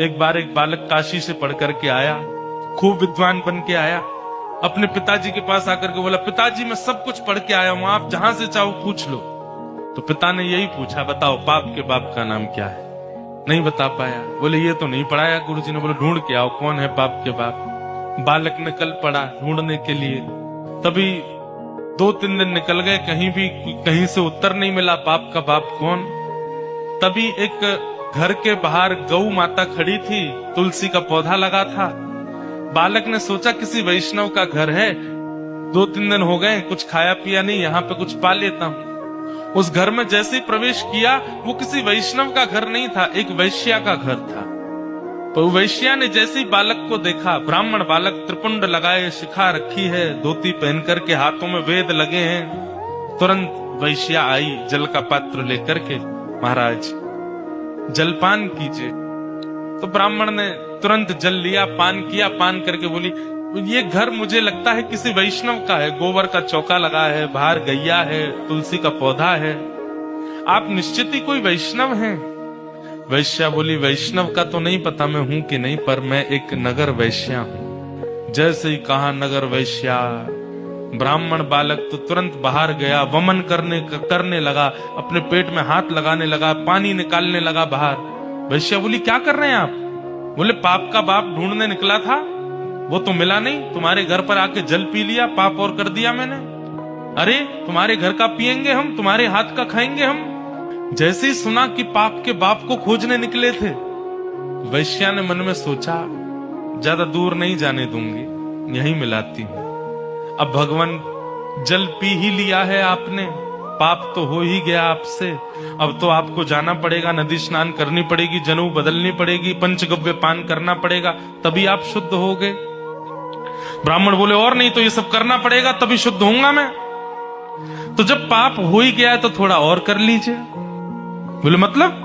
एक बार एक बालक काशी से पढ़ करके आया, खूब विद्वान बन के आया। अपने पिताजी के पास आकर के बोला, पिताजी मैं सब कुछ पढ़ के आया हूं, आप जहां से चाहो पूछ लो। तो पिता ने यही पूछा, बताओ पाप के बाप का नाम क्या है? नहीं बता पाया। बोले ये तो नहीं पढ़ाया गुरुजी ने। बोले ढूंढ के आओ कौन है पाप के बाप। बालक ने कल पढ़ा ढूंढने के लिए, तभी 2-3 दिन निकल गए, कहीं से उत्तर नहीं मिला पाप का बाप कौन। तभी एक घर के बाहर गौ माता खड़ी थी, तुलसी का पौधा लगा था। बालक ने सोचा किसी वैष्णव का घर है, 2-3 दिन हो गए कुछ खाया पिया नहीं, यहाँ पे कुछ पा लेता हूँ। उस घर में जैसे ही प्रवेश किया, वो किसी वैष्णव का घर नहीं था, एक वैश्या का घर था। तो वैश्या ने जैसे ही बालक को देखा, ब्राह्मण बालक, त्रिपुंड लगाए, शिखा रखी है, धोती पहन करके, हाथों में वेद लगे हैं, तुरंत वैश्या आई जल का पात्र लेकर के, महाराज जलपान कीजिए। तो ब्राह्मण ने तुरंत जल लिया, पान किया, पान करके बोली, ये घर मुझे लगता है किसी वैष्णव का है, गोबर का चौका लगा है, बाहर गैया है, तुलसी का पौधा है, आप निश्चित ही कोई वैष्णव हैं। वैश्या बोली, वैष्णव का तो नहीं पता मैं हूं कि नहीं, पर मैं एक नगर वैश्या हूं। जैसे ही कहा नगर वैश्या, ब्राह्मण बालक तो तुरंत बाहर गया, वमन करने लगा, अपने पेट में हाथ लगाने लगा, पानी निकालने लगा बाहर। वैश्या बोली, क्या कर रहे हैं आप? बोले, पाप का बाप ढूंढने निकला था, वो तो मिला नहीं, तुम्हारे घर पर आके जल पी लिया, पाप और कर दिया मैंने। अरे तुम्हारे घर का पिएंगे हम, तुम्हारे हाथ का खाएंगे हम। जैसे ही सुना कि पाप के बाप को खोजने निकले थे, वैश्या ने मन में सोचा, ज्यादा दूर नहीं जाने दूंगी, यहीं मिलाती हूं। अब भगवान जल पी ही लिया है आपने, पाप तो हो ही गया आपसे, अब तो आपको जाना पड़ेगा, नदी स्नान करनी पड़ेगी, जनेऊ बदलनी पड़ेगी, पंचगव्य पान करना पड़ेगा, तभी आप शुद्ध होगे। ब्राह्मण बोले, और नहीं तो ये सब करना पड़ेगा तभी शुद्ध होऊंगा मैं। तो जब पाप हो ही गया है तो थोड़ा और कर लीजिए। बोले मतलब?